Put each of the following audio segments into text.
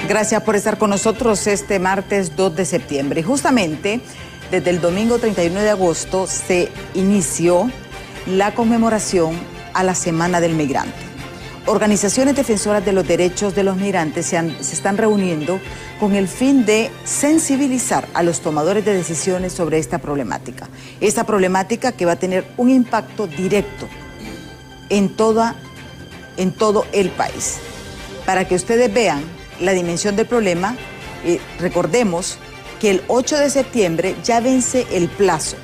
Gracias por estar con nosotros este martes 2 de septiembre. Justamente desde el domingo 31 de agosto se inició la conmemoración a la Semana del Migrante. Organizaciones defensoras de los derechos de los migrantes se están reuniendo con el fin de sensibilizar a los tomadores de decisiones sobre esta problemática. Esta problemática que va a tener un impacto directo en todo el país. Para que ustedes vean la dimensión del problema, recordemos que el 8 de septiembre ya vence el plazo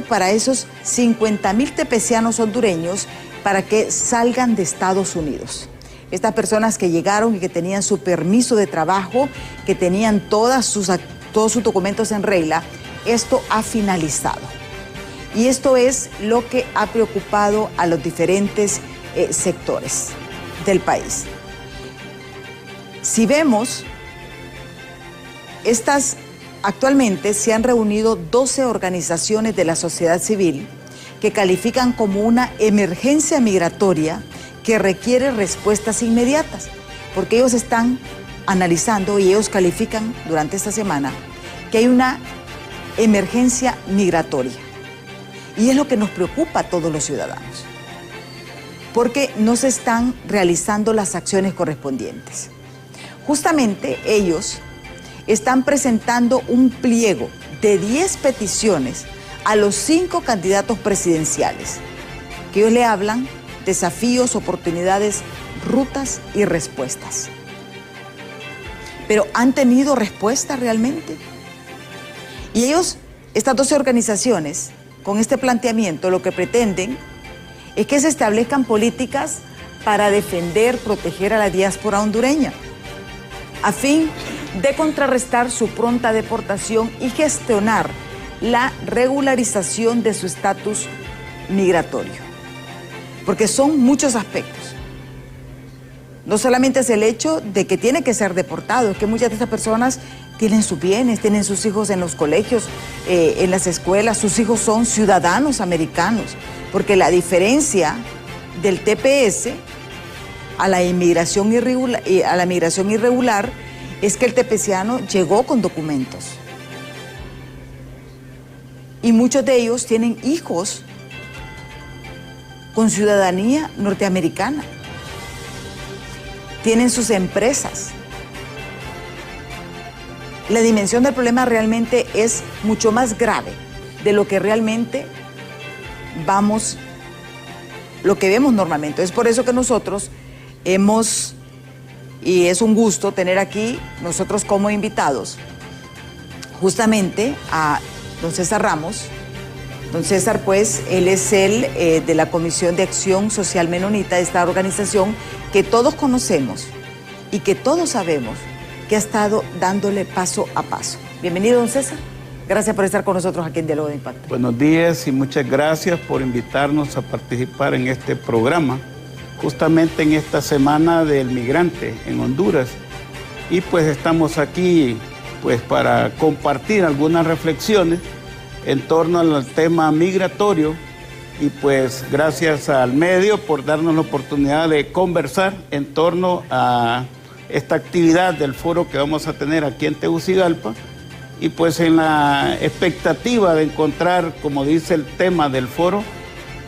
para esos 50.000 tepecianos hondureños para que salgan de Estados Unidos. Estas personas que llegaron y que tenían su permiso de trabajo, que tenían todos sus documentos en regla, esto ha finalizado. Y esto es lo que ha preocupado a los diferentes sectores del país. Si vemos, actualmente se han reunido 12 organizaciones de la sociedad civil que califican como una emergencia migratoria que requiere respuestas inmediatas, porque ellos están analizando y ellos califican durante esta semana que hay una emergencia migratoria. Y es lo que nos preocupa a todos los ciudadanos, porque no se están realizando las acciones correspondientes. Justamente ellos están presentando un pliego de 10 peticiones a los 5 candidatos presidenciales, que ellos le hablan desafíos, oportunidades, rutas y respuestas. Pero ¿han tenido respuesta realmente? Y ellos, estas 12 organizaciones, con este planteamiento, lo que pretenden es que se establezcan políticas para defender, proteger a la diáspora hondureña, a fin de contrarrestar su pronta deportación y gestionar la regularización de su estatus migratorio. Porque son muchos aspectos. No solamente es el hecho de que tiene que ser deportado, es que muchas de estas personas tienen sus bienes, tienen sus hijos en los colegios, en las escuelas, sus hijos son ciudadanos americanos, porque la diferencia del TPS a la migración irregular es que el tepeciano llegó con documentos. Y muchos de ellos tienen hijos con ciudadanía norteamericana. Tienen sus empresas. La dimensión del problema realmente es mucho más grave de lo que realmente lo que vemos normalmente. Es por eso que nosotros y es un gusto tener aquí, nosotros como invitados, justamente a don César Ramos. Don César, pues, él es de la Comisión de Acción Social Menonita, de esta organización que todos conocemos y que todos sabemos que ha estado dándole paso a paso. Bienvenido, don César. Gracias por estar con nosotros aquí en Diálogo de Impacto. Buenos días y muchas gracias por invitarnos a participar en este programa, justamente en esta Semana del Migrante en Honduras. Y pues estamos aquí pues para compartir algunas reflexiones en torno al tema migratorio y pues gracias al medio por darnos la oportunidad de conversar en torno a esta actividad del foro que vamos a tener aquí en Tegucigalpa y pues en la expectativa de encontrar, como dice el tema del foro,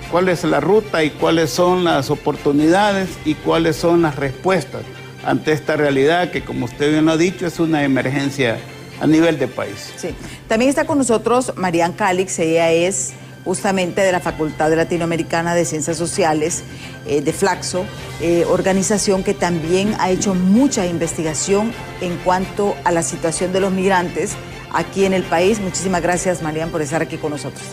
cuál es la ruta y cuáles son las oportunidades y cuáles son las respuestas ante esta realidad que, como usted bien lo ha dicho, es una emergencia a nivel de país. Sí. También está con nosotros Marian Calix, ella es justamente de la Facultad Latinoamericana de Ciencias Sociales, de Flaxo, organización que también ha hecho mucha investigación en cuanto a la situación de los migrantes aquí en el país. Muchísimas gracias, Marian, por estar aquí con nosotros.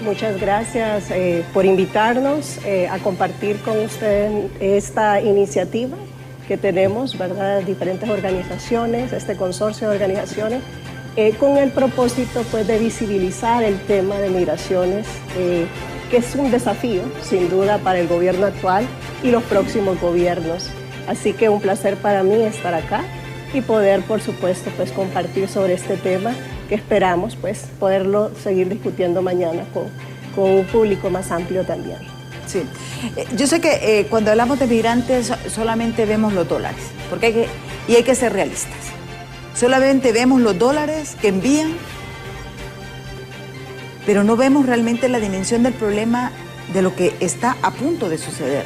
Muchas gracias por invitarnos a compartir con ustedes esta iniciativa que tenemos, ¿verdad? Diferentes organizaciones, este consorcio de organizaciones, con el propósito pues, de visibilizar el tema de migraciones, que es un desafío, sin duda, para el gobierno actual y los próximos gobiernos. Así que un placer para mí estar acá y poder, por supuesto, pues, compartir sobre este tema que esperamos pues, poderlo seguir discutiendo mañana con un público más amplio también. Sí. Yo sé que cuando hablamos de migrantes solamente vemos los dólares, porque Y hay que ser realistas. Solamente vemos los dólares que envían, pero no vemos realmente la dimensión del problema de lo que está a punto de suceder.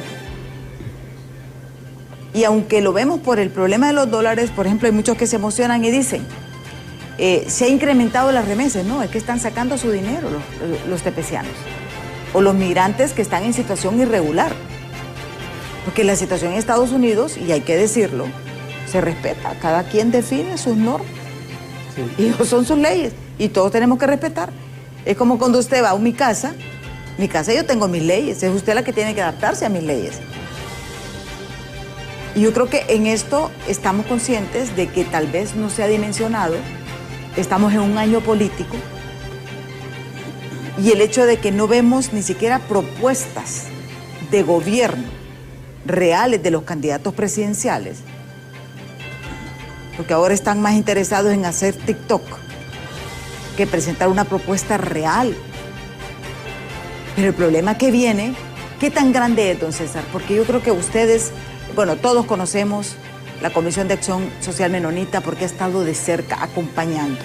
Y aunque lo vemos por el problema de los dólares, por ejemplo, hay muchos que se emocionan y dicen, se ha incrementado las remesas. No, es que están sacando su dinero los tepecianos o los migrantes que están en situación irregular. Porque la situación en Estados Unidos, y hay que decirlo, se respeta. Cada quien define sus normas. Sí. Y son sus leyes. Y todos tenemos que respetar. Es como cuando usted va a mi casa yo tengo mis leyes. Es usted la que tiene que adaptarse a mis leyes. Y yo creo que en esto estamos conscientes de que tal vez no se ha dimensionado. Estamos en un año político. Y el hecho de que no vemos ni siquiera propuestas de gobierno reales de los candidatos presidenciales, porque ahora están más interesados en hacer TikTok que presentar una propuesta real. Pero el problema que viene, ¿qué tan grande es, don César? Porque yo creo que ustedes, bueno, todos conocemos la Comisión de Acción Social Menonita porque ha estado de cerca acompañando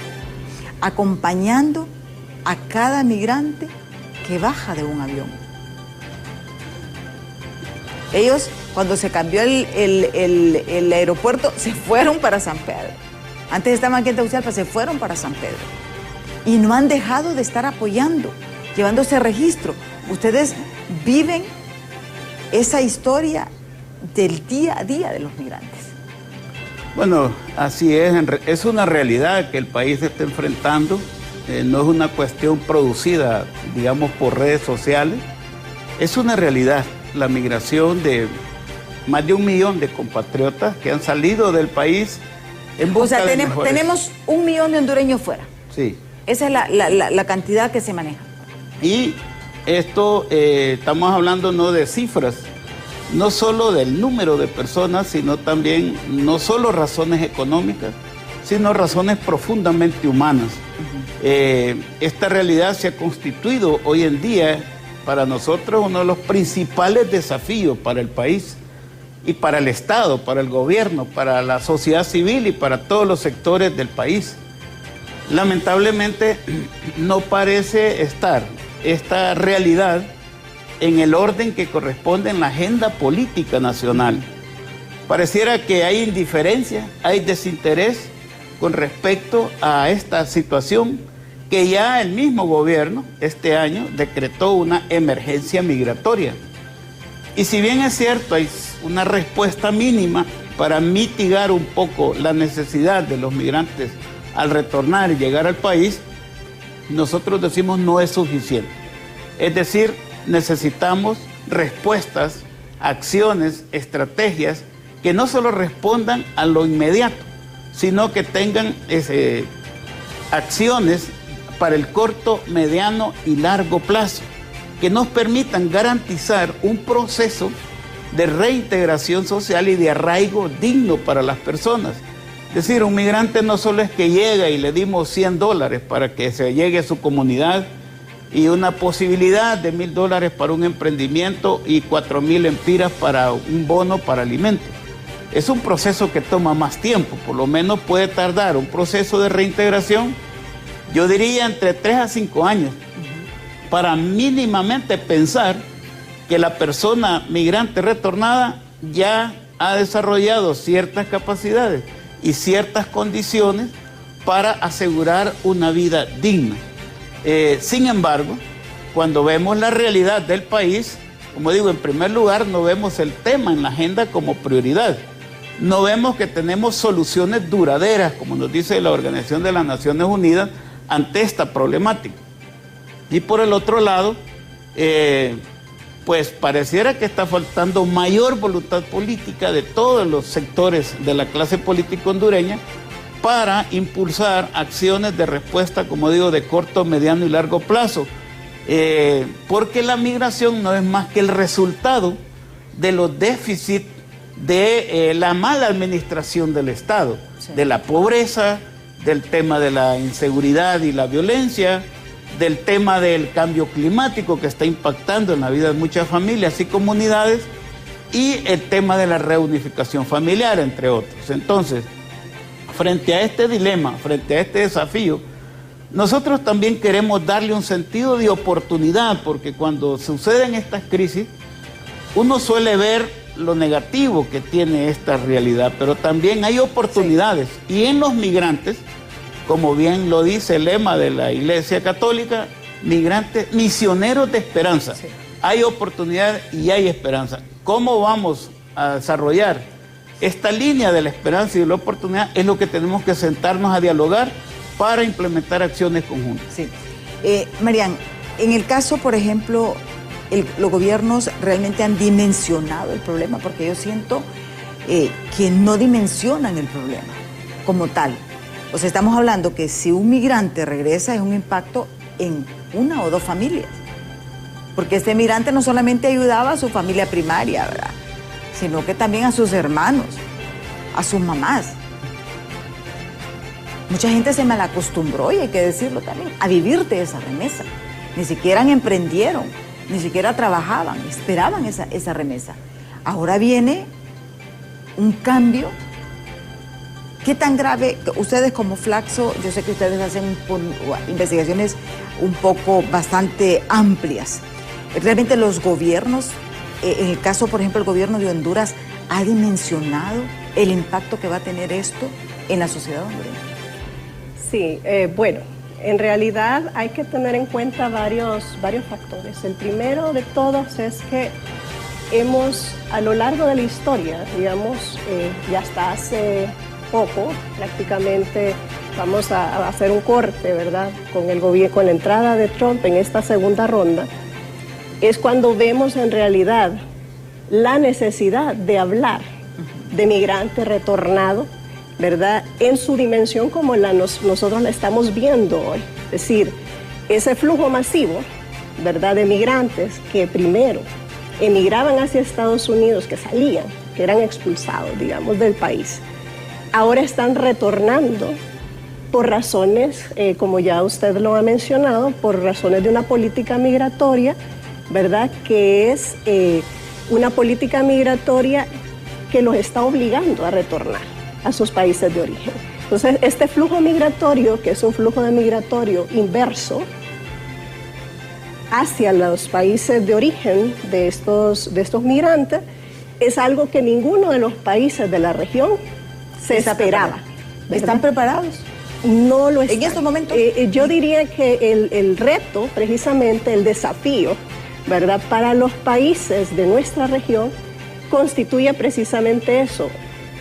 a cada migrante que baja de un avión. Ellos, cuando se cambió el aeropuerto, se fueron para San Pedro. Antes estaban aquí en Tegucigalpa, se fueron para San Pedro. Y no han dejado de estar apoyando, llevándose registro. Ustedes viven esa historia del día a día de los migrantes. Bueno, así es una realidad que el país está enfrentando. No es una cuestión producida, digamos, por redes sociales. Es una realidad la migración de más de 1 millón de compatriotas que han salido del país en busca de mejores. Tenemos 1 millón de hondureños fuera. Sí. Esa es la cantidad que se maneja. Y esto, estamos hablando no de cifras, no solo del número de personas, sino también, no solo razones económicas, sino razones profundamente humanas. Esta realidad se ha constituido hoy en día para nosotros uno de los principales desafíos para el país y para el Estado, para el gobierno, para la sociedad civil y para todos los sectores del país. Lamentablemente no parece estar esta realidad en el orden que corresponde en la agenda política nacional. Pareciera que hay indiferencia, hay desinterés con respecto a esta situación que ya el mismo gobierno este año decretó una emergencia migratoria. Y si bien es cierto, hay una respuesta mínima para mitigar un poco la necesidad de los migrantes al retornar y llegar al país, nosotros decimos no es suficiente. Es decir, necesitamos respuestas, acciones, estrategias que no solo respondan a lo inmediato, sino que tengan acciones para el corto, mediano y largo plazo, que nos permitan garantizar un proceso de reintegración social y de arraigo digno para las personas. Es decir, un migrante no solo es que llega y le dimos $100 para que se llegue a su comunidad y una posibilidad de $1,000 para un emprendimiento y 4,000 lempiras para un bono para alimentos. Es un proceso que toma más tiempo, por lo menos puede tardar un proceso de reintegración, yo diría entre 3 a 5 años, para mínimamente pensar que la persona migrante retornada ya ha desarrollado ciertas capacidades y ciertas condiciones para asegurar una vida digna. Sin embargo, cuando vemos la realidad del país, como digo, en primer lugar, no vemos el tema en la agenda como prioridad. No vemos que tenemos soluciones duraderas, como nos dice la Organización de las Naciones Unidas, ante esta problemática. Y por el otro lado, pues pareciera que está faltando mayor voluntad política de todos los sectores de la clase política hondureña para impulsar acciones de respuesta, como digo, de corto, mediano y largo plazo. Porque la migración no es más que el resultado de los déficits de la mala administración del Estado, sí, de la pobreza, del tema de la inseguridad y la violencia, del tema del cambio climático que está impactando en la vida de muchas familias y comunidades, y el tema de la reunificación familiar, entre otros. Entonces, frente a este dilema, frente a este desafío, nosotros también queremos darle un sentido de oportunidad, porque cuando suceden estas crisis, uno suele ver lo negativo que tiene esta realidad, pero también hay oportunidades. Sí. Y en los migrantes, como bien lo dice el lema de la Iglesia Católica, migrantes, misioneros de esperanza. Sí. Hay oportunidad y hay esperanza. ¿Cómo vamos a desarrollar esta línea de la esperanza y de la oportunidad? Es lo que tenemos que sentarnos a dialogar para implementar acciones conjuntas. Sí. Marian, en el caso, por ejemplo, los gobiernos realmente han dimensionado el problema, porque yo siento que no dimensionan el problema como tal. O sea, estamos hablando que si un migrante regresa es un impacto en una o dos familias, porque este migrante no solamente ayudaba a su familia primaria, ¿verdad?, sino que también a sus hermanos, a sus mamás. Mucha gente se malacostumbró, y hay que decirlo también, a vivir de esa remesa. Ni siquiera emprendieron, ni siquiera trabajaban, esperaban esa remesa. Ahora viene un cambio. ¿Qué tan grave? Ustedes como Flaxo, yo sé que ustedes hacen investigaciones un poco bastante amplias. ¿Realmente los gobiernos, en el caso, por ejemplo, el gobierno de Honduras, ha dimensionado el impacto que va a tener esto en la sociedad hondureña? Sí, bueno, en realidad hay que tener en cuenta varios factores. El primero de todos es que hemos, a lo largo de la historia, digamos, y hasta hace poco, prácticamente, vamos a hacer un corte, ¿verdad?, con el gobierno, con la entrada de Trump en esta segunda ronda, es cuando vemos en realidad la necesidad de hablar de migrante retornado, ¿verdad?, en su dimensión como nosotros la estamos viendo hoy. Es decir, ese flujo masivo, ¿verdad?, de migrantes que primero emigraban hacia Estados Unidos, que salían, que eran expulsados, digamos, del país, ahora están retornando por razones, como ya usted lo ha mencionado, por razones de una política migratoria, ¿verdad?, que es una política migratoria que los está obligando a retornar a sus países de origen. Entonces, este flujo migratorio, que es un flujo de migratorio inverso hacia los países de origen de estos migrantes, es algo que ninguno de los países de la región se esperaba. ¿Están preparados? No lo están. ¿En estos momentos? Yo diría que el reto, precisamente el desafío, ¿verdad?, para los países de nuestra región constituye precisamente eso.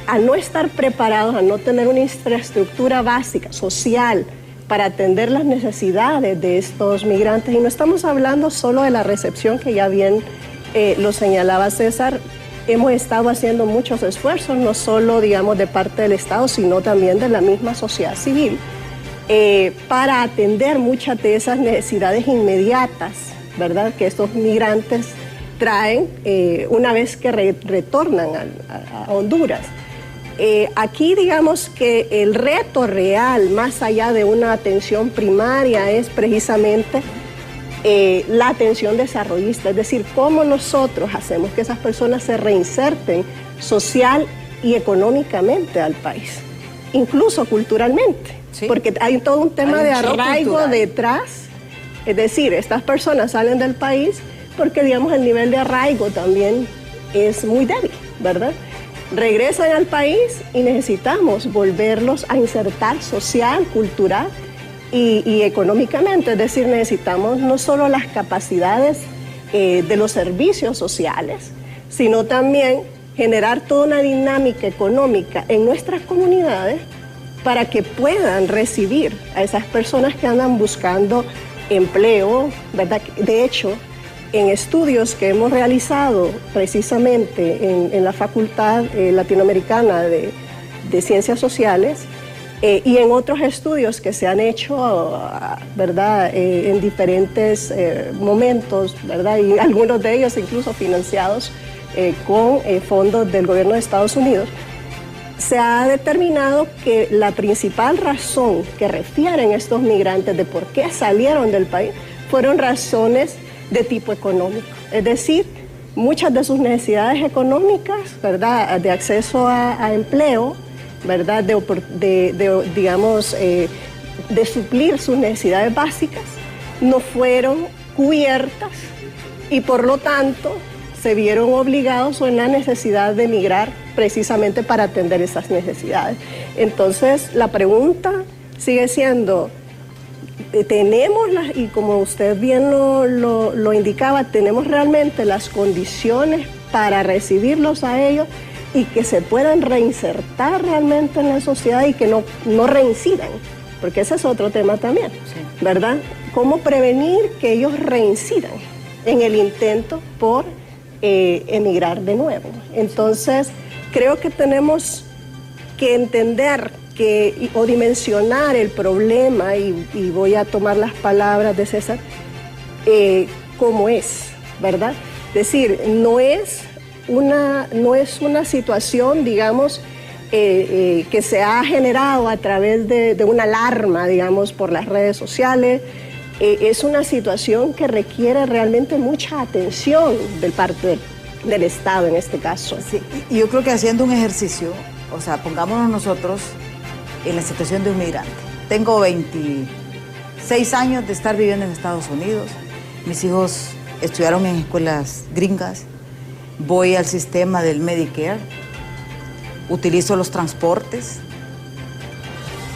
Al no estar preparados, al no tener una infraestructura básica, social, para atender las necesidades de estos migrantes, y no estamos hablando solo de la recepción, que ya bien lo señalaba César, hemos estado haciendo muchos esfuerzos, no solo, digamos, de parte del Estado, sino también de la misma sociedad civil, para atender muchas de esas necesidades inmediatas, ¿verdad?, que estos migrantes traen una vez que retornan a Honduras. Aquí digamos que el reto real, más allá de una atención primaria, es precisamente la atención desarrollista, es decir, cómo nosotros hacemos que esas personas se reinserten social y económicamente al país, incluso culturalmente, ¿sí?, porque hay todo un tema de arraigo detrás. Es decir, estas personas salen del país porque, digamos, el nivel de arraigo también es muy débil, ¿verdad? Regresan al país y necesitamos volverlos a insertar social, cultural y económicamente. Es decir, necesitamos no solo las capacidades de los servicios sociales, sino también generar toda una dinámica económica en nuestras comunidades para que puedan recibir a esas personas que andan buscando empleo, ¿verdad? De hecho, en estudios que hemos realizado precisamente en la Facultad Latinoamericana de Ciencias Sociales y en otros estudios que se han hecho, ¿verdad?, en diferentes momentos, ¿verdad?, y algunos de ellos incluso financiados con fondos del gobierno de Estados Unidos, se ha determinado que la principal razón que refieren estos migrantes de por qué salieron del país fueron razones de tipo económico. Es decir, muchas de sus necesidades económicas, ¿verdad?, de acceso a empleo, ¿verdad?, de suplir sus necesidades básicas, no fueron cubiertas y por lo tanto se vieron obligados o en la necesidad de emigrar precisamente para atender esas necesidades. Entonces, la pregunta sigue siendo, tenemos, y como usted bien lo indicaba, tenemos realmente las condiciones para recibirlos a ellos y que se puedan reinsertar realmente en la sociedad y que no reincidan, porque ese es otro tema también, sí, ¿verdad? ¿Cómo prevenir que ellos reincidan en el intento por emigrar de nuevo? Entonces, creo que tenemos que entender o dimensionar el problema, y voy a tomar las palabras de César, como es, ¿verdad? Es decir, no es una situación, digamos, que se ha generado a través de una alarma, digamos, por las redes sociales. Es una situación que requiere realmente mucha atención del parte del Estado en este caso. Sí, y yo creo que haciendo un ejercicio, o sea, pongámonos nosotros en la situación de un migrante. Tengo 26 años de estar viviendo en Estados Unidos. Mis hijos estudiaron en escuelas gringas. Voy al sistema del Medicare. Utilizo los transportes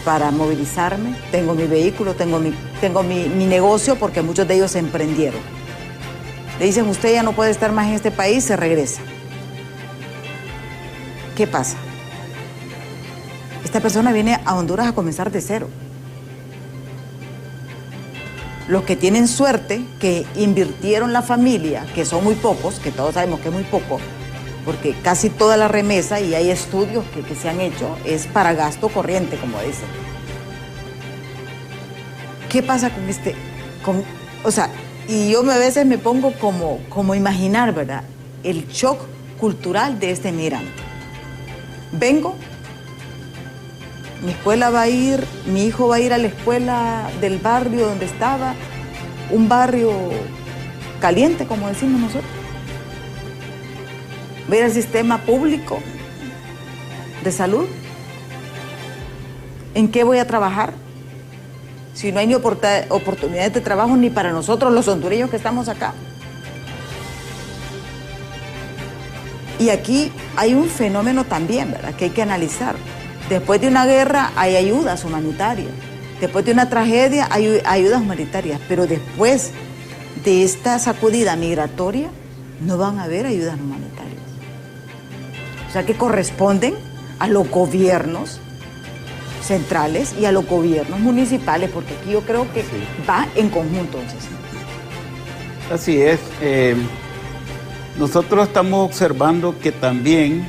para movilizarme. Tengo mi vehículo, tengo mi negocio, porque muchos de ellos emprendieron. Le dicen, usted ya no puede estar más en este país, se regresa. ¿Qué pasa? Esta persona viene a Honduras a comenzar de cero. Los que tienen suerte, que invirtieron la familia, que son muy pocos, que todos sabemos que es muy poco, porque casi toda la remesa, y hay estudios que se han hecho, es para gasto corriente, como dicen. ¿Qué pasa con o sea, y yo a veces me pongo como imaginar, ¿verdad?, el shock cultural de este migrante. Vengo, mi hijo va a ir a la escuela del barrio donde estaba, un barrio caliente, como decimos nosotros. Voy a ir al sistema público de salud. ¿En qué voy a trabajar? Si no hay ni oportunidades de trabajo ni para nosotros los hondureños que estamos acá. Y aquí hay un fenómeno también, ¿verdad?, que hay que analizar. Después de una guerra hay ayudas humanitarias. Después de una tragedia hay ayudas humanitarias. Pero después de esta sacudida migratoria no van a haber ayudas humanitarias. O sea, que corresponden a los gobiernos centrales y a los gobiernos municipales, porque aquí yo creo que sí va en conjunto. Así es. Nosotros estamos observando que también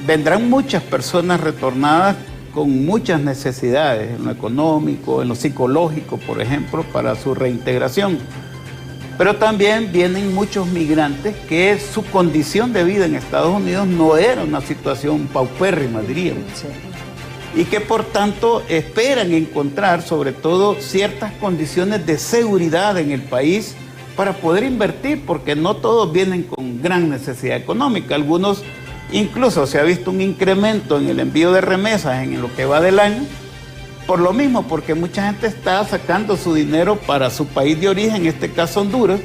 vendrán muchas personas retornadas con muchas necesidades, en lo económico, en lo psicológico, por ejemplo, para su reintegración. Pero también vienen muchos migrantes que su condición de vida en Estados Unidos no era una situación paupérrima, diríamos. Sí. Y que por tanto esperan encontrar sobre todo ciertas condiciones de seguridad en el país para poder invertir, porque no todos vienen con gran necesidad económica. Algunos incluso se ha visto un incremento en el envío de remesas en lo que va del año, por lo mismo, porque mucha gente está sacando su dinero para su país de origen, en este caso Honduras,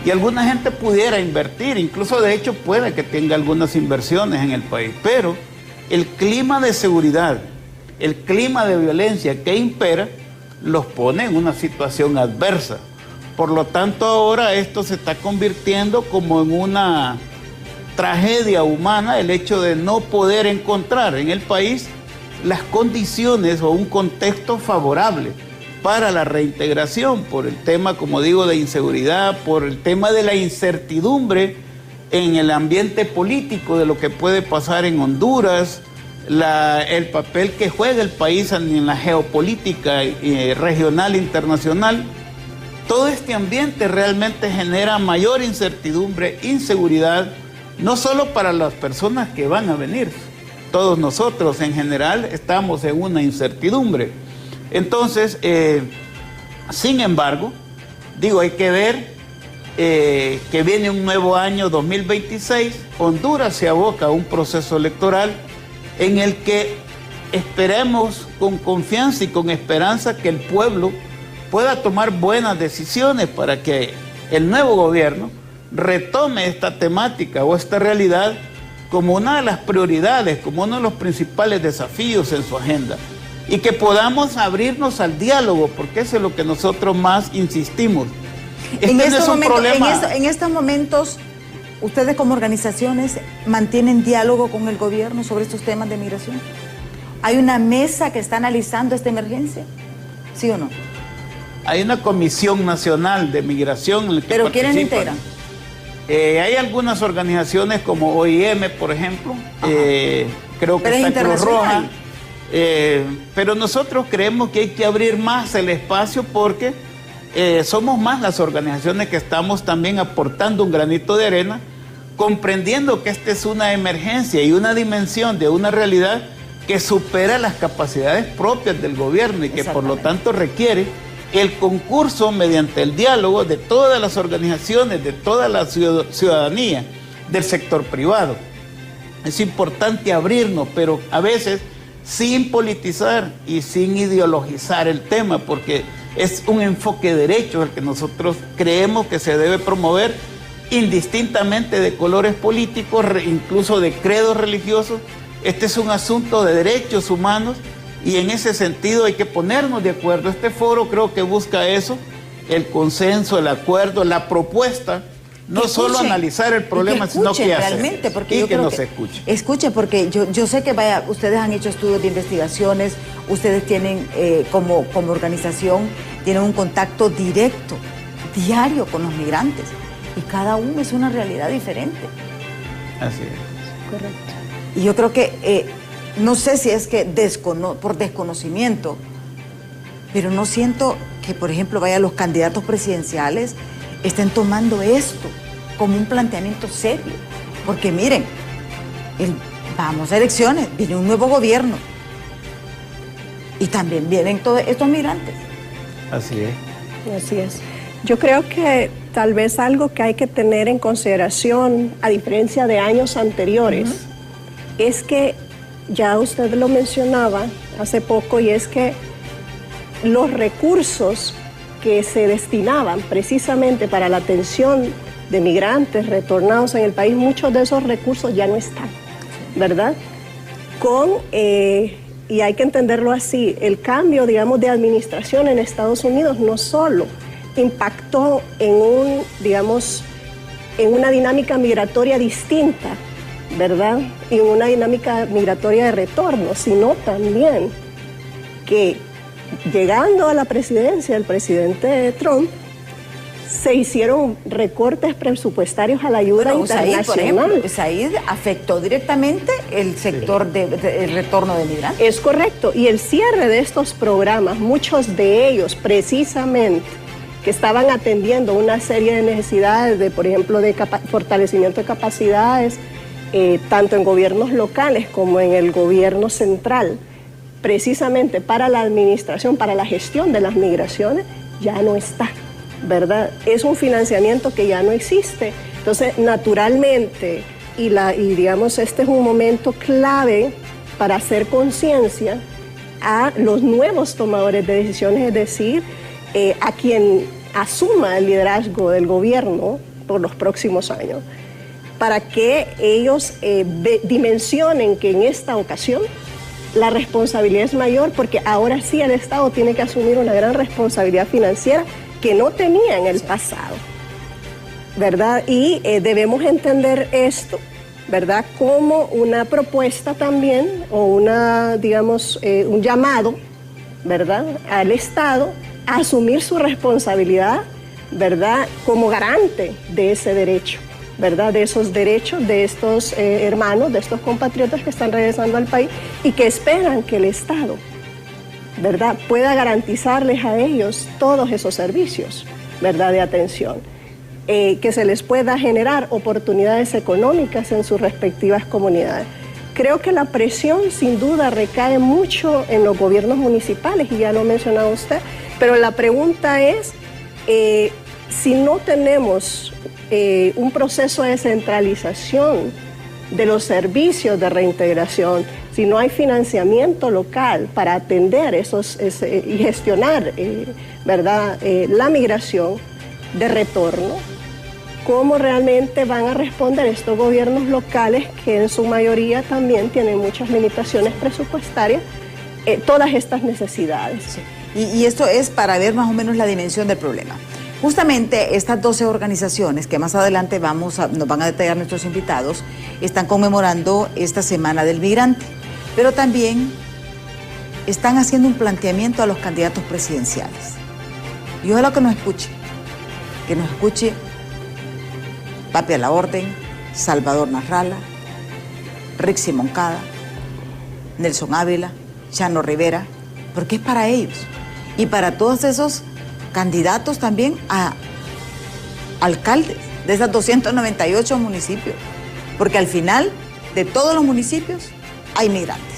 y alguna gente pudiera invertir, incluso de hecho puede que tenga algunas inversiones en el país, pero el clima de seguridad, el clima de violencia que impera, los pone en una situación adversa. Por lo tanto, ahora esto se está convirtiendo como en una tragedia humana, el hecho de no poder encontrar en el país las condiciones o un contexto favorable para la reintegración, por el tema, como digo, de inseguridad, por el tema de la incertidumbre en el ambiente político de lo que puede pasar en Honduras, el papel que juega el país en la geopolítica regional e internacional. Todo este ambiente realmente genera mayor incertidumbre, inseguridad, no solo para las personas que van a venir. Todos nosotros en general estamos en una incertidumbre. Entonces, sin embargo, digo, hay que ver que viene un nuevo año 2026, Honduras se aboca a un proceso electoral en el que esperemos con confianza y con esperanza que el pueblo pueda tomar buenas decisiones para que el nuevo gobierno retome esta temática o esta realidad como una de las prioridades, como uno de los principales desafíos en su agenda, y que podamos abrirnos al diálogo, porque eso es lo que nosotros más insistimos. En estos momentos, ¿ustedes como organizaciones mantienen diálogo con el gobierno sobre estos temas de migración? ¿Hay una mesa que está analizando esta emergencia? ¿Sí o no? Hay una comisión nacional de migración en la que ¿pero quiénes integran? Hay algunas organizaciones como OIM, por ejemplo, creo que está Cruz Roja, pero nosotros creemos que hay que abrir más el espacio porque somos más las organizaciones que estamos también aportando un granito de arena, comprendiendo que esta es una emergencia y una dimensión de una realidad que supera las capacidades propias del gobierno y que por lo tanto requiere el concurso mediante el diálogo de todas las organizaciones, de toda la ciudadanía, del sector privado. Es importante abrirnos, pero a veces sin politizar y sin ideologizar el tema, porque es un enfoque derecho el que nosotros creemos que se debe promover indistintamente de colores políticos, incluso de credos religiosos. Este es un asunto de derechos humanos y en ese sentido hay que ponernos de acuerdo. Este foro creo que busca eso, el consenso, el acuerdo, la propuesta, no solo analizar el problema, sino que hacer porque y que nos escuche. Escuche, porque yo sé que ustedes han hecho estudios de investigaciones, ustedes tienen como organización, tienen un contacto directo, diario con los migrantes, y cada uno es una realidad diferente. Así es. Correcto. Y yo creo que no sé si es que por desconocimiento, pero no siento que, por ejemplo, los candidatos presidenciales estén tomando esto como un planteamiento serio. Porque miren, vamos a elecciones, viene un nuevo gobierno y también vienen todos estos migrantes. Así es. Así es. Yo creo que tal vez algo que hay que tener en consideración, a diferencia de años anteriores, es que ya usted lo mencionaba hace poco, y es que los recursos que se destinaban precisamente para la atención de migrantes retornados en el país, muchos de esos recursos ya no están, ¿verdad? Y hay que entenderlo así, el cambio, digamos, de administración en Estados Unidos no solo impactó en una dinámica migratoria distinta, ¿verdad? Y una dinámica migratoria de retorno, sino también que llegando a la presidencia del presidente Trump, se hicieron recortes presupuestarios a la ayuda internacional. Por ejemplo, USAID afectó directamente el sector del retorno de migrantes. Es correcto, y el cierre de estos programas, muchos de ellos precisamente, que estaban atendiendo una serie de necesidades, por ejemplo, de fortalecimiento de capacidades, tanto en gobiernos locales como en el gobierno central, precisamente para la administración, para la gestión de las migraciones, ya no está, ¿verdad? Es un financiamiento que ya no existe. Entonces, naturalmente, digamos, este es un momento clave para hacer conciencia a los nuevos tomadores de decisiones, es decir, a quien asuma el liderazgo del gobierno por los próximos años, para que ellos dimensionen que en esta ocasión la responsabilidad es mayor, porque ahora sí el Estado tiene que asumir una gran responsabilidad financiera que no tenía en el pasado, ¿verdad? Y debemos entender esto, ¿verdad?, como una propuesta también, o un llamado, ¿verdad?, al Estado a asumir su responsabilidad, ¿verdad?, como garante de ese derecho, ¿verdad?, de esos derechos de estos hermanos, de estos compatriotas que están regresando al país y que esperan que el Estado, ¿verdad?, pueda garantizarles a ellos todos esos servicios, ¿verdad?, de atención, que se les pueda generar oportunidades económicas en sus respectivas comunidades. Creo que la presión sin duda recae mucho en los gobiernos municipales, y ya lo ha mencionado usted, pero la pregunta es si no tenemos un proceso de centralización de los servicios de reintegración, si no hay financiamiento local para atender y gestionar ¿verdad? La migración de retorno, ¿cómo realmente van a responder estos gobiernos locales que en su mayoría también tienen muchas limitaciones presupuestarias, todas estas necesidades? Sí. Y esto es para ver más o menos la dimensión del problema. Justamente estas 12 organizaciones que más adelante nos van a detallar nuestros invitados, están conmemorando esta Semana del Migrante, pero también están haciendo un planteamiento a los candidatos presidenciales. Y ojalá que nos escuche Papi a la Orden, Salvador Narrala, Rixi Moncada, Nelson Ávila, Chano Rivera, porque es para ellos y para todos esos candidatos también a alcaldes de esas 298 municipios, porque al final de todos los municipios hay migrantes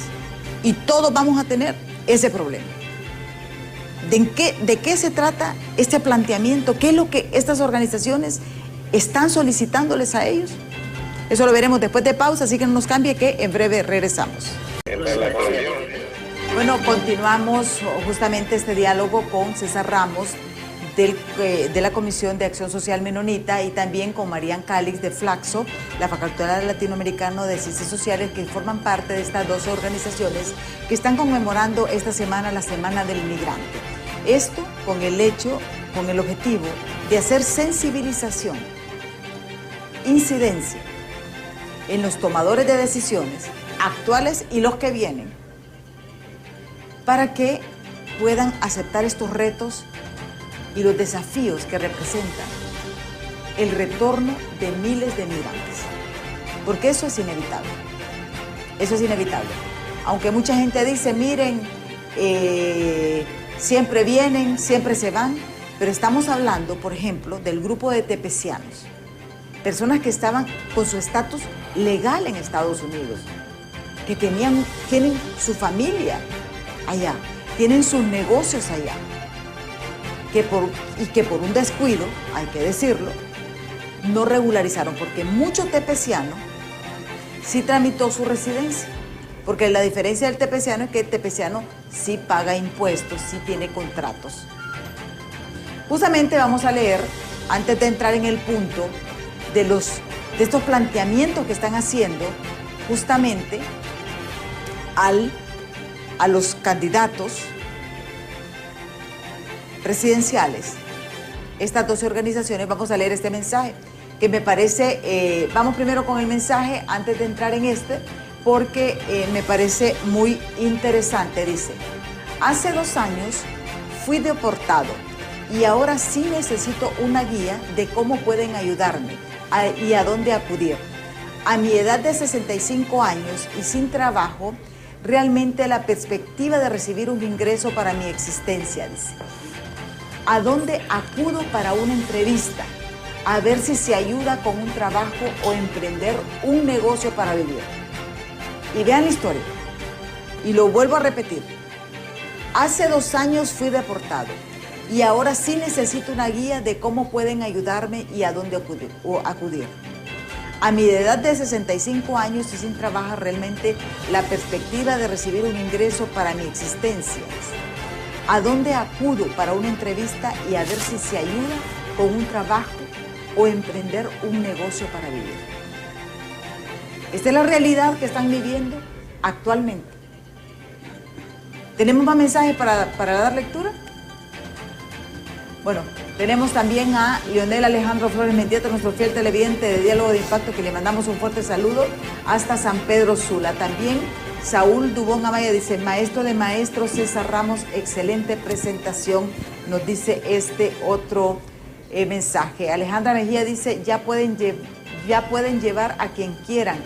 y todos vamos a tener ese problema. ¿De qué se trata este planteamiento? ¿Qué es lo que estas organizaciones están solicitándoles a ellos? Eso lo veremos después de pausa, así que no nos cambie, que en breve regresamos. Bueno, continuamos justamente este diálogo con César Ramos de la Comisión de Acción Social Menonita y también con Marian Calix de Flaxo, la Facultad Latinoamericana de Ciencias Sociales, que forman parte de estas 12 organizaciones que están conmemorando esta semana, la Semana del Migrante. Esto con el objetivo de hacer sensibilización, incidencia en los tomadores de decisiones actuales y los que vienen, para que puedan aceptar estos retos y los desafíos que representan el retorno de miles de migrantes. Porque eso es inevitable. Eso es inevitable. Aunque mucha gente dice, miren, siempre vienen, siempre se van, pero estamos hablando, por ejemplo, del grupo de tepecianos, personas que estaban con su estatus legal en Estados Unidos, que tienen su familia allá, tienen sus negocios allá, que por un descuido, hay que decirlo, no regularizaron, porque mucho tepeciano sí tramitó su residencia, porque la diferencia del tepeciano es que el tepeciano sí paga impuestos, sí tiene contratos. Justamente vamos a leer, antes de entrar en el punto de estos planteamientos que están haciendo justamente a los candidatos presidenciales, estas 12 organizaciones. Vamos a leer este mensaje que me parece, vamos primero con el mensaje antes de entrar en porque me parece muy interesante. Dice: hace 2 años fui deportado y ahora sí necesito una guía de cómo pueden ayudarme y a dónde acudir. A mi edad de 65 años y sin trabajo, realmente la perspectiva de recibir un ingreso para mi existencia, dice. ¿A dónde acudo para una entrevista? A ver si se ayuda con un trabajo o emprender un negocio para vivir. Y vean la historia. Y lo vuelvo a repetir. Hace 2 años fui deportado y ahora sí necesito una guía de cómo pueden ayudarme y a dónde acudir. A mi edad de 65 años y sin trabajo, realmente la perspectiva de recibir un ingreso para mi existencia. ¿A dónde acudo para una entrevista y a ver si se ayuda con un trabajo o emprender un negocio para vivir? Esta es la realidad que están viviendo actualmente. ¿Tenemos más mensajes para dar lectura? Bueno, tenemos también a Leonel Alejandro Flores Mendieta, nuestro fiel televidente de Diálogo de Impacto, que le mandamos un fuerte saludo hasta San Pedro Sula. También Saúl Dubón Amaya dice: maestro de maestros César Ramos, excelente presentación, nos dice este otro mensaje. Alejandra Mejía dice: ya pueden llevar a quien quieran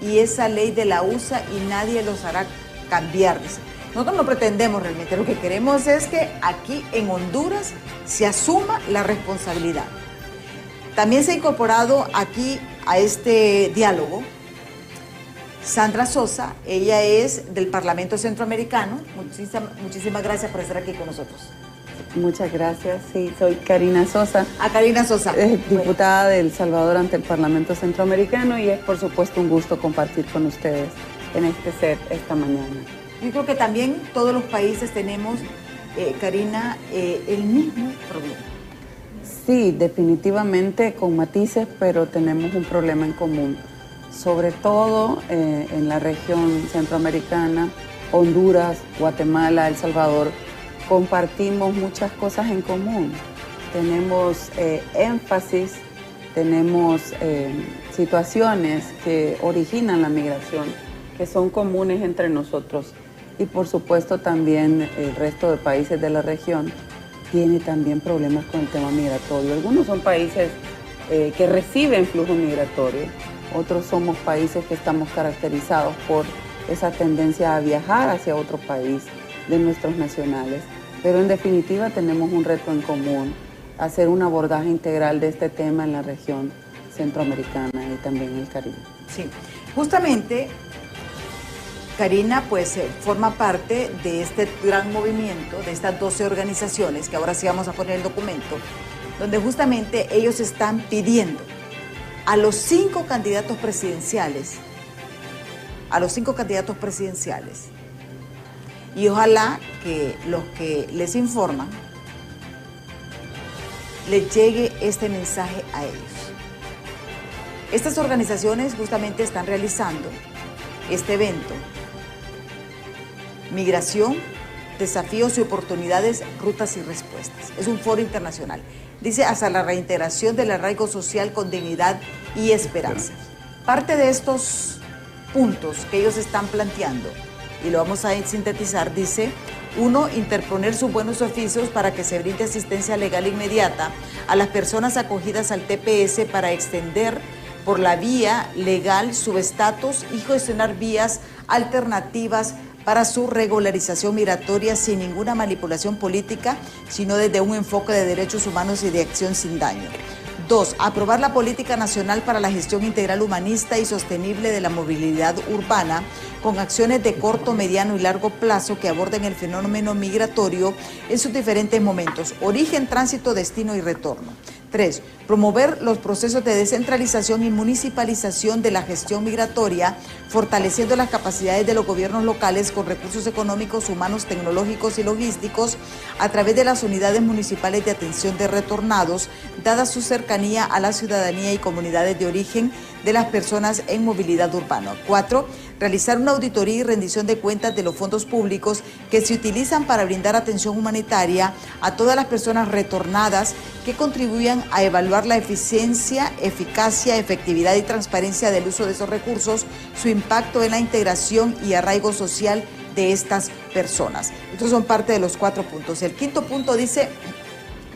y esa ley de la USA y nadie los hará cambiar, dice. Nosotros no pretendemos realmente, lo que queremos es que aquí en Honduras se asuma la responsabilidad. También se ha incorporado aquí a este diálogo Sandra Sosa, ella es del Parlamento Centroamericano. Muchísimas gracias por estar aquí con nosotros. Muchas gracias. Sí, soy Karina Sosa. Karina Sosa. Diputada de El Salvador ante el Parlamento Centroamericano, y es por supuesto un gusto compartir con ustedes en este set esta mañana. Yo creo que también todos los países tenemos, Karina, el mismo problema. Sí, definitivamente con matices, pero tenemos un problema en común. Sobre todo en la región centroamericana, Honduras, Guatemala, El Salvador, compartimos muchas cosas en común. Tenemos énfasis, tenemos situaciones que originan la migración, que son comunes entre nosotros. Y por supuesto también el resto de países de la región tiene también problemas con el tema migratorio. Algunos son países que reciben flujo migratorio, otros somos países que estamos caracterizados por esa tendencia a viajar hacia otro país de nuestros nacionales. Pero en definitiva tenemos un reto en común, hacer un abordaje integral de este tema en la región centroamericana y también en el Caribe. Sí, justamente Karina pues forma parte de este gran movimiento, de estas 12 organizaciones, que ahora sí vamos a poner el documento, donde justamente ellos están pidiendo a los 5 candidatos presidenciales, y ojalá que los que les informan les llegue este mensaje a ellos. Estas organizaciones justamente están realizando este evento: Migración, desafíos y oportunidades, rutas y respuestas. Es un foro internacional. Dice, hasta la reintegración del arraigo social con dignidad y esperanza. Parte de estos puntos que ellos están planteando, y lo vamos a sintetizar, dice: 1. Interponer sus buenos oficios para que se brinde asistencia legal inmediata a las personas acogidas al TPS para extender por la vía legal su estatus y gestionar vías alternativas para su regularización migratoria sin ninguna manipulación política, sino desde un enfoque de derechos humanos y de acción sin daño. 2. Aprobar la política nacional para la gestión integral humanista y sostenible de la movilidad urbana, con acciones de corto, mediano y largo plazo que aborden el fenómeno migratorio en sus diferentes momentos: origen, tránsito, destino y retorno. 3. Promover los procesos de descentralización y municipalización de la gestión migratoria, fortaleciendo las capacidades de los gobiernos locales con recursos económicos, humanos, tecnológicos y logísticos a través de las unidades municipales de atención de retornados, dada su cercanía a la ciudadanía y comunidades de origen de las personas en movilidad urbana. 4. Realizar una auditoría y rendición de cuentas de los fondos públicos que se utilizan para brindar atención humanitaria a todas las personas retornadas, que contribuyan a evaluar la eficiencia, eficacia, efectividad y transparencia del uso de esos recursos, su impacto en la integración y arraigo social de estas personas. Estos son parte de los 4 puntos. El 5.º punto dice: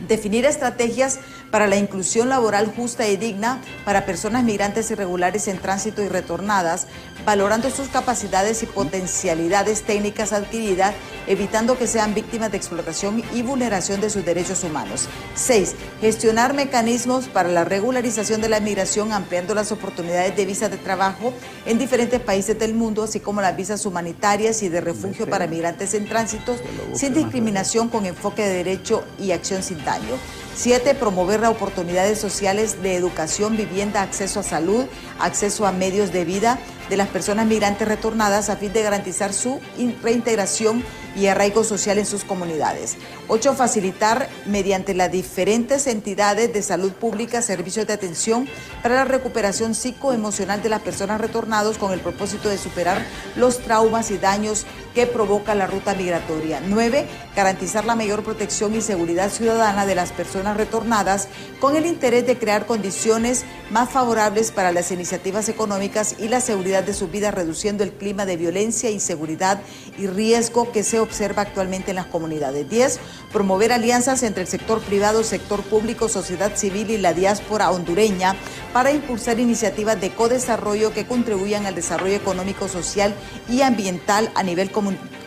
definir estrategias para la inclusión laboral justa y digna para personas migrantes irregulares en tránsito y retornadas, valorando sus capacidades y potencialidades técnicas adquiridas, evitando que sean víctimas de explotación y vulneración de sus derechos humanos. 6. Gestionar mecanismos para la regularización de la migración, ampliando las oportunidades de visas de trabajo en diferentes países del mundo, así como las visas humanitarias y de refugio para migrantes en tránsito, sin discriminación, con enfoque de derecho y acción sin daño. 7. Promover las oportunidades sociales de educación, vivienda, acceso a salud, acceso a medios de vida de las personas migrantes retornadas, a fin de garantizar su reintegración y arraigo social en sus comunidades. 8. Facilitar mediante las diferentes entidades de salud pública servicios de atención para la recuperación psicoemocional de las personas retornadas, con el propósito de superar los traumas y daños que provoca la ruta migratoria. 9. Garantizar la mayor protección y seguridad ciudadana de las personas retornadas, con el interés de crear condiciones más favorables para las iniciativas económicas y la seguridad de su vida, reduciendo el clima de violencia, inseguridad y riesgo que se observa actualmente en las comunidades. 10. Promover alianzas entre el sector privado, sector público, sociedad civil y la diáspora hondureña para impulsar iniciativas de codesarrollo que contribuyan al desarrollo económico, social y ambiental a nivel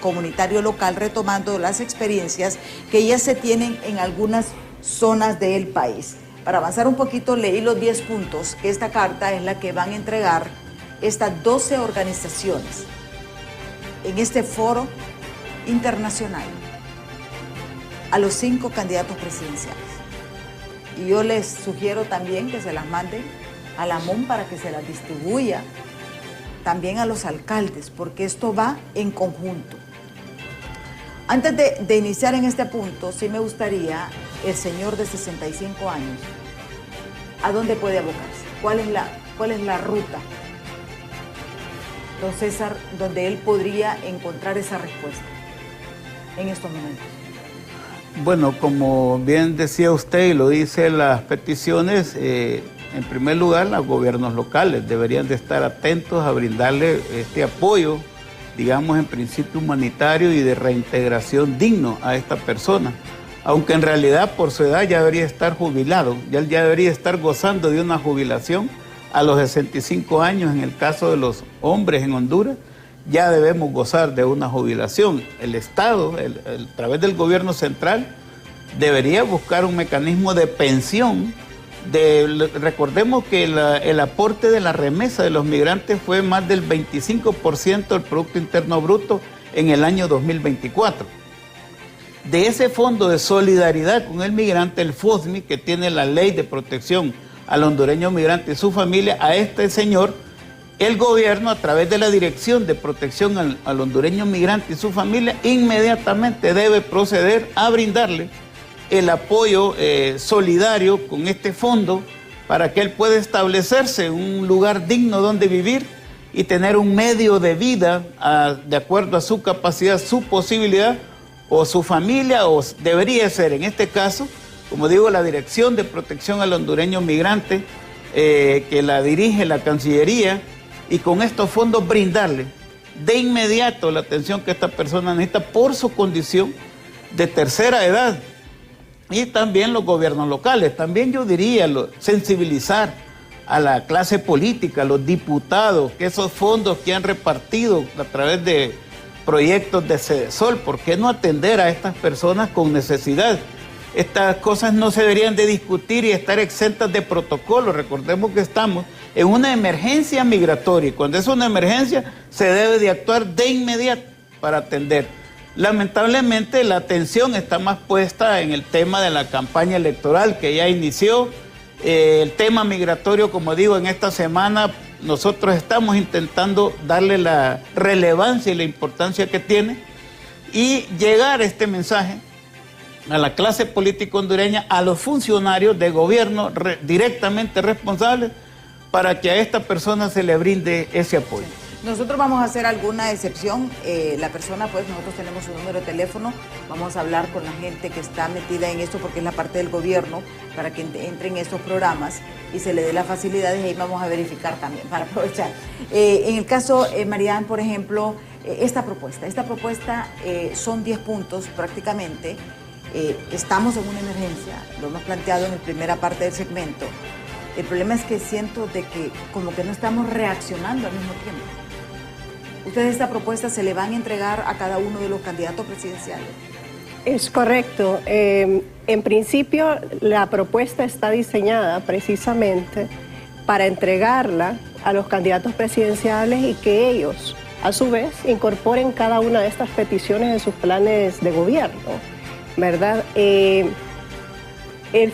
comunitario local, retomando las experiencias que ya se tienen en algunas zonas del país. Para avanzar un poquito, leí los 10 puntos, que esta carta es la que van a entregar estas 12 organizaciones en este foro internacional. a los 5 candidatos presidenciales. Y yo les sugiero también que se las manden a la MUN para que se las distribuya también a los alcaldes, porque esto va en conjunto. Antes de iniciar en este punto, sí me gustaría, el señor de 65 años, ¿a dónde puede abocarse? ¿Cuál es la ruta, don César, donde él podría encontrar esa respuesta en estos momentos? Bueno, como bien decía usted y lo dice las peticiones, en primer lugar, los gobiernos locales deberían de estar atentos a brindarle este apoyo, digamos, en principio humanitario y de reintegración digno a esta persona. Aunque en realidad por su edad ya debería estar jubilado, ya debería estar gozando de una jubilación a los 65 años. En el caso de los hombres en Honduras, ya debemos gozar de una jubilación. El Estado, a través del gobierno central, debería buscar un mecanismo de pensión. Recordemos que el aporte de la remesa de los migrantes fue más del 25% del Producto Interno Bruto en el año 2024. De ese fondo de solidaridad con el migrante, el FOSMI, que tiene la ley de protección al hondureño migrante y su familia, a este señor, el gobierno, a través de la Dirección de Protección al hondureño migrante y su familia, inmediatamente debe proceder a brindarle el apoyo solidario con este fondo para que él pueda establecerse en un lugar digno donde vivir y tener un medio de vida de acuerdo a su capacidad, su posibilidad, o su familia, o debería ser en este caso, como digo, la Dirección de Protección al hondureño migrante, que la dirige la Cancillería, y con estos fondos brindarle de inmediato la atención que esta persona necesita por su condición de tercera edad. Y también los gobiernos locales, también yo diría sensibilizar a la clase política, a los diputados, que esos fondos que han repartido a través de proyectos de Cedesol, ¿por qué no atender a estas personas con necesidad? Estas cosas no se deberían de discutir y estar exentas de protocolo. Recordemos que estamos en una emergencia migratoria y cuando es una emergencia se debe de actuar de inmediato para atender. Lamentablemente la atención está más puesta en el tema de la campaña electoral que ya inició. El tema migratorio, como digo, en esta semana nosotros estamos intentando darle la relevancia y la importancia que tiene y llegar este mensaje a la clase política hondureña, a los funcionarios de gobierno directamente responsables para que a esta persona se le brinde ese apoyo. Nosotros vamos a hacer alguna excepción, la persona, pues nosotros tenemos su número de teléfono, vamos a hablar con la gente que está metida en esto porque es la parte del gobierno, para que entre en estos programas y se le dé las facilidades y ahí vamos a verificar también para aprovechar. En el caso, Marian, por ejemplo, esta propuesta son 10 puntos prácticamente, estamos en una emergencia, lo hemos planteado en la primera parte del segmento. El problema es que siento de que como que no estamos reaccionando al mismo tiempo. ¿Ustedes esta propuesta se le van a entregar a cada uno de los candidatos presidenciales? Es correcto. En principio, la propuesta está diseñada precisamente para entregarla a los candidatos presidenciales y que ellos, a su vez, incorporen cada una de estas peticiones en sus planes de gobierno, ¿verdad? El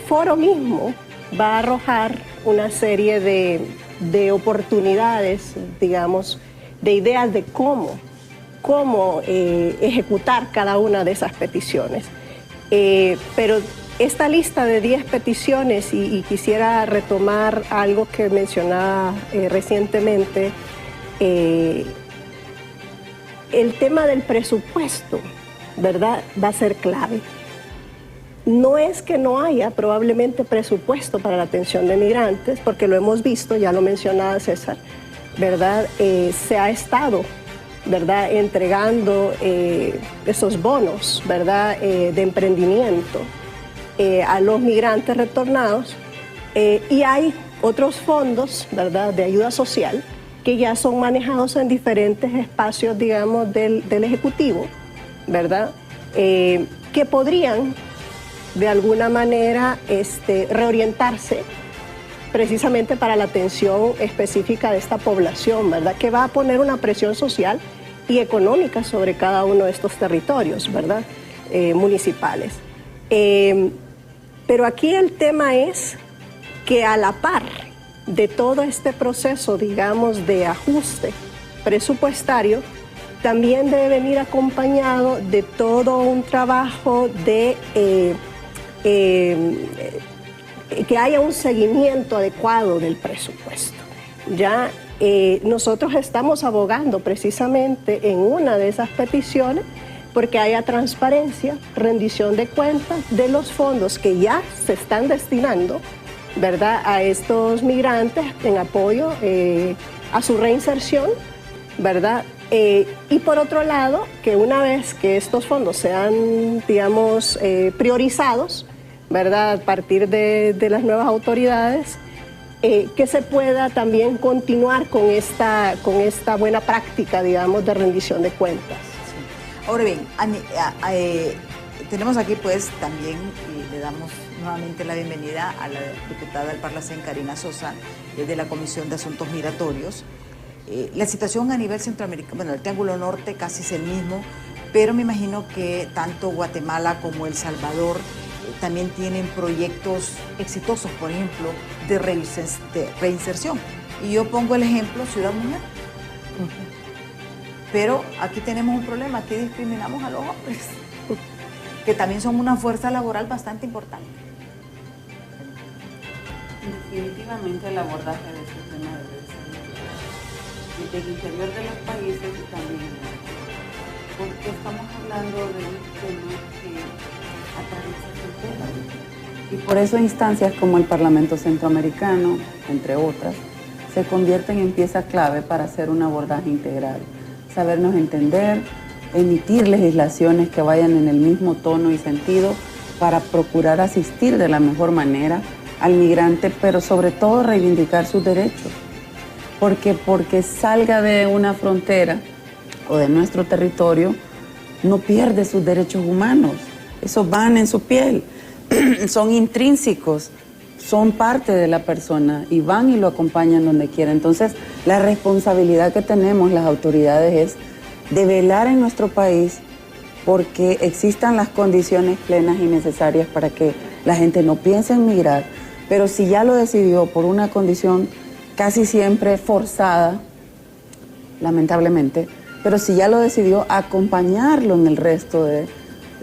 foro mismo va a arrojar una serie de oportunidades, digamos, de ideas de cómo ejecutar cada una de esas peticiones. Pero esta lista de 10 peticiones, y quisiera retomar algo que mencionaba recientemente, el tema del presupuesto, ¿verdad?, va a ser clave. No es que no haya probablemente presupuesto para la atención de migrantes, porque lo hemos visto, ya lo mencionaba César, ¿verdad? Se ha estado, ¿verdad?, entregando esos bonos, ¿verdad?, de emprendimiento a los migrantes retornados, y hay otros fondos, ¿verdad?, de ayuda social que ya son manejados en diferentes espacios, digamos, del Ejecutivo, ¿verdad?, que podrían de alguna manera reorientarse precisamente para la atención específica de esta población, ¿verdad?, que va a poner una presión social y económica sobre cada uno de estos territorios, ¿verdad?, municipales. Pero aquí el tema es que a la par de todo este proceso, digamos, de ajuste presupuestario, también debe venir acompañado de todo un trabajo de que haya un seguimiento adecuado del presupuesto. Ya nosotros estamos abogando precisamente en una de esas peticiones porque haya transparencia, rendición de cuentas de los fondos que ya se están destinando, ¿verdad?, a estos migrantes en apoyo a su reinserción, ¿verdad? Y por otro lado, que una vez que estos fondos sean, digamos, priorizados, ¿verdad?, a partir de las nuevas autoridades, que se pueda también continuar con esta buena práctica, digamos, de rendición de cuentas. Sí. Ahora bien, tenemos aquí pues también, y le damos nuevamente la bienvenida a la diputada del Parlacén, Karina Sosa, de la Comisión de Asuntos Migratorios. La situación a nivel centroamericano, bueno, el Triángulo Norte casi es el mismo, pero me imagino que tanto Guatemala como El Salvador también tienen proyectos exitosos, por ejemplo, de reinserción. Y yo pongo el ejemplo Ciudad Mujer. Pero aquí tenemos un problema, aquí discriminamos a los hombres, que también son una fuerza laboral bastante importante. Definitivamente el abordaje de este tema debe ser desde el interior de los países y también, porque estamos hablando de un tema que atraviesa fronteras. Y por eso instancias como el Parlamento Centroamericano, entre otras, se convierten en pieza clave para hacer un abordaje integral, sabernos entender, emitir legislaciones que vayan en el mismo tono y sentido para procurar asistir de la mejor manera al migrante, pero sobre todo reivindicar sus derechos. Porque salga de una frontera o de nuestro territorio, no pierde sus derechos humanos. Esos van en su piel, son intrínsecos, son parte de la persona y van y lo acompañan donde quiera. Entonces, la responsabilidad que tenemos las autoridades es de velar en nuestro país porque existan las condiciones plenas y necesarias para que la gente no piense en migrar, pero si ya lo decidió por una condición casi siempre forzada, lamentablemente, pero si ya lo decidió, acompañarlo en el resto de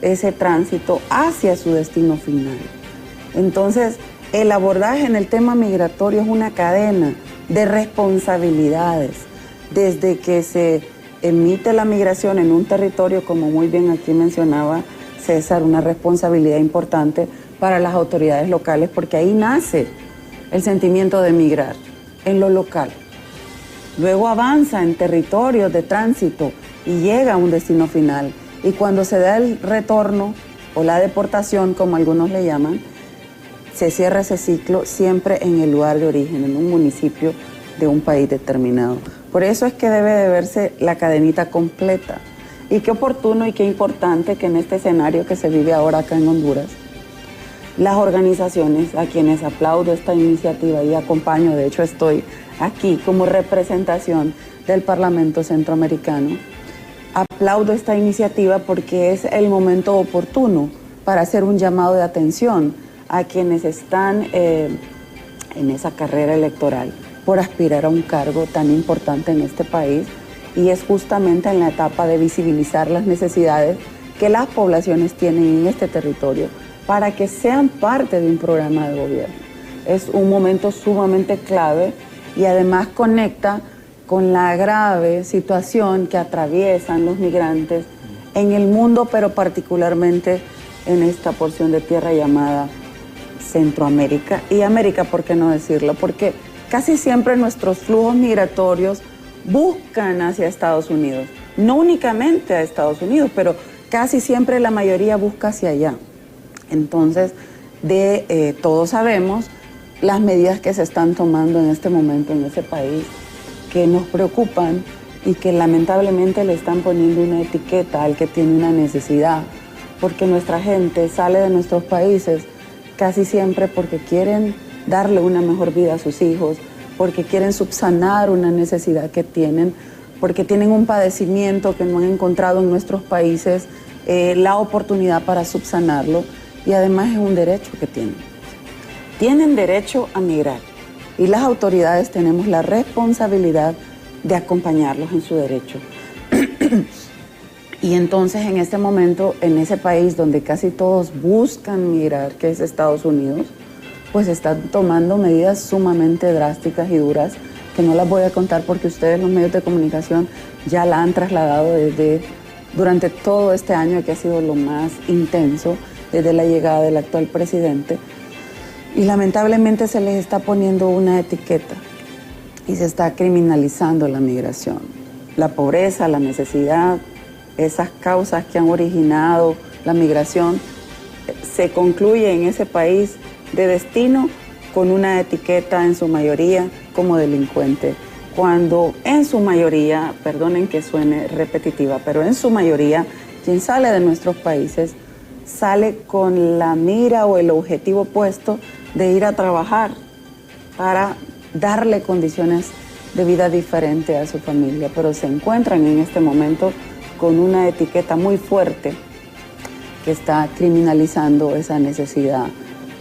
ese tránsito hacia su destino final. Entonces, el abordaje en el tema migratorio es una cadena de responsabilidades, desde que se emite la migración en un territorio, como muy bien aquí mencionaba César, una responsabilidad importante para las autoridades locales, porque ahí nace el sentimiento de migrar, en lo local. Luego avanza en territorios de tránsito y llega a un destino final. Y cuando se da el retorno o la deportación, como algunos le llaman, se cierra ese ciclo siempre en el lugar de origen, en un municipio de un país determinado. Por eso es que debe de verse la cadenita completa. Y qué oportuno y qué importante que en este escenario que se vive ahora acá en Honduras, las organizaciones a quienes aplaudo esta iniciativa y acompaño, de hecho estoy aquí como representación del Parlamento Centroamericano, aplaudo esta iniciativa porque es el momento oportuno para hacer un llamado de atención a quienes están en esa carrera electoral por aspirar a un cargo tan importante en este país, y es justamente en la etapa de visibilizar las necesidades que las poblaciones tienen en este territorio para que sean parte de un programa de gobierno. Es un momento sumamente clave y además conecta con la grave situación que atraviesan los migrantes en el mundo, pero particularmente en esta porción de tierra llamada Centroamérica y América, ¿por qué no decirlo? Porque casi siempre nuestros flujos migratorios buscan hacia Estados Unidos, no únicamente a Estados Unidos, pero casi siempre la mayoría busca hacia allá. Entonces, todos sabemos las medidas que se están tomando en este momento en ese país, que nos preocupan y que lamentablemente le están poniendo una etiqueta al que tiene una necesidad, porque nuestra gente sale de nuestros países casi siempre porque quieren darle una mejor vida a sus hijos, porque quieren subsanar una necesidad que tienen, porque tienen un padecimiento que no han encontrado en nuestros países la oportunidad para subsanarlo. y además es un derecho que tienen. Tienen derecho a migrar y las autoridades tenemos la responsabilidad de acompañarlos en su derecho. Y entonces en este momento, en ese país donde casi todos buscan migrar, que es Estados Unidos, pues están tomando medidas sumamente drásticas y duras, que no las voy a contar porque ustedes, los medios de comunicación, ya la han trasladado durante todo este año, que ha sido lo más intenso, desde la llegada del actual presidente. Y lamentablemente se les está poniendo una etiqueta y se está criminalizando la migración. La pobreza, la necesidad, esas causas que han originado la migración, se concluye en ese país de destino con una etiqueta en su mayoría como delincuente, cuando en su mayoría, perdonen que suene repetitiva, pero en su mayoría quien sale de nuestros países sale con la mira o el objetivo puesto de ir a trabajar para darle condiciones de vida diferente a su familia, pero se encuentran en este momento con una etiqueta muy fuerte que está criminalizando esa necesidad,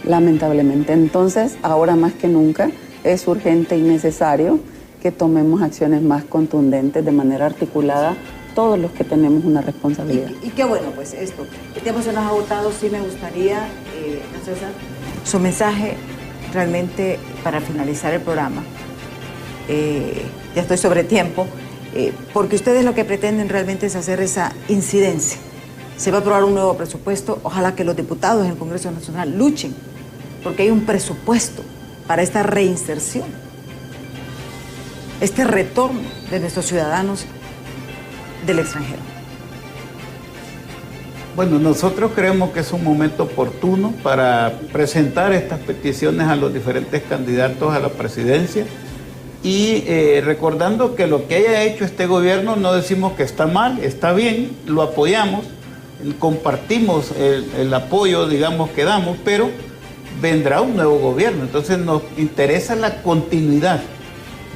lamentablemente. Entonces, ahora más que nunca, es urgente y necesario que tomemos acciones más contundentes de manera articulada, todos los que tenemos una responsabilidad. Y qué bueno, pues esto. El tiempo se nos ha agotado, sí me gustaría, don César, su mensaje realmente para finalizar el programa. Ya estoy sobre tiempo. Porque ustedes lo que pretenden realmente es hacer esa incidencia. Se va a aprobar un nuevo presupuesto, ojalá que los diputados en el Congreso Nacional luchen, porque hay un presupuesto para esta reinserción, este retorno de nuestros ciudadanos del extranjero. Bueno, nosotros creemos que es un momento oportuno para presentar estas peticiones a los diferentes candidatos a la presidencia. Y recordando que lo que haya hecho este gobierno no decimos que está mal, está bien, lo apoyamos, compartimos el apoyo, digamos, que damos, pero vendrá un nuevo gobierno. Entonces nos interesa la continuidad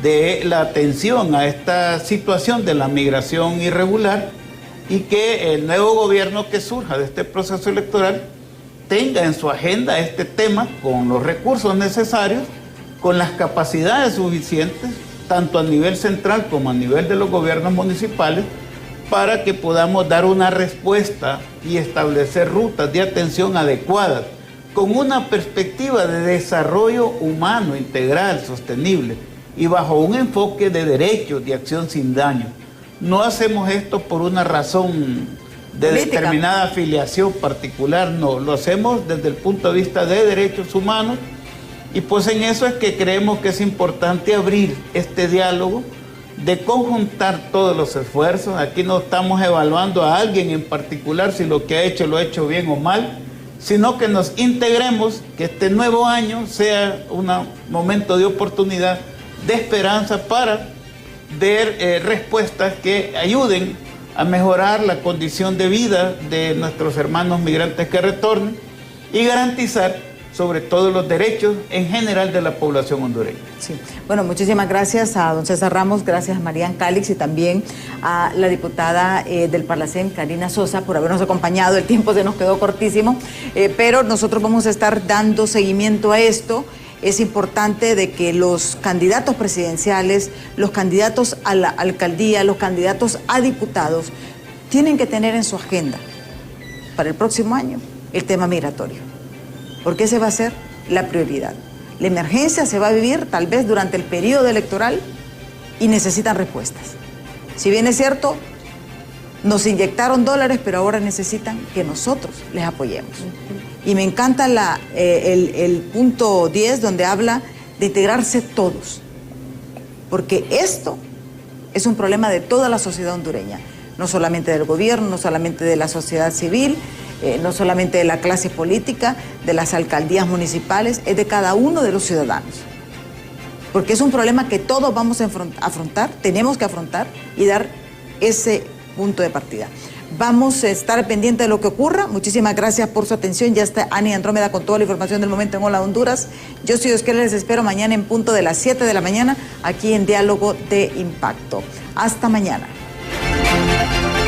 de la atención a esta situación de la migración irregular y que el nuevo gobierno que surja de este proceso electoral tenga en su agenda este tema con los recursos necesarios, con las capacidades suficientes, tanto a nivel central como a nivel de los gobiernos municipales, para que podamos dar una respuesta y establecer rutas de atención adecuadas, con una perspectiva de desarrollo humano, integral, sostenible, y bajo un enfoque de derechos, de acción sin daño. No hacemos esto por una razón de política, determinada afiliación particular, no, lo hacemos desde el punto de vista de derechos humanos. Y pues en eso es que creemos que es importante abrir este diálogo, de conjuntar todos los esfuerzos. Aquí no estamos evaluando a alguien en particular si lo que ha hecho lo ha hecho bien o mal, sino que nos integremos, que este nuevo año sea un momento de oportunidad, de esperanza para ver respuestas que ayuden a mejorar la condición de vida de nuestros hermanos migrantes que retornen y garantizar sobre todo los derechos en general de la población hondureña. Sí. Bueno, muchísimas gracias a don César Ramos, gracias a Marian Calix y también a la diputada del Parlacén, Karina Sosa, por habernos acompañado. El tiempo se nos quedó cortísimo, pero nosotros vamos a estar dando seguimiento a esto. Es importante de que los candidatos presidenciales, los candidatos a la alcaldía, los candidatos a diputados, tienen que tener en su agenda para el próximo año el tema migratorio, porque ese va a ser la prioridad. La emergencia se va a vivir tal vez durante el periodo electoral y necesitan respuestas. Si bien es cierto, nos inyectaron dólares, pero ahora necesitan que nosotros les apoyemos. Y me encanta el punto 10, donde habla de integrarse todos, porque esto es un problema de toda la sociedad hondureña, no solamente del gobierno, no solamente de la sociedad civil, no solamente de la clase política, de las alcaldías municipales, es de cada uno de los ciudadanos. Porque es un problema que todos vamos a afrontar, tenemos que afrontar y dar ese punto de partida. Vamos a estar pendientes de lo que ocurra. Muchísimas gracias por su atención. Ya está Ani Andrómeda con toda la información del momento en Hola Honduras. Yo soy Oscar, les espero mañana en punto de las 7 de la mañana aquí en Diálogo de Impacto. Hasta mañana.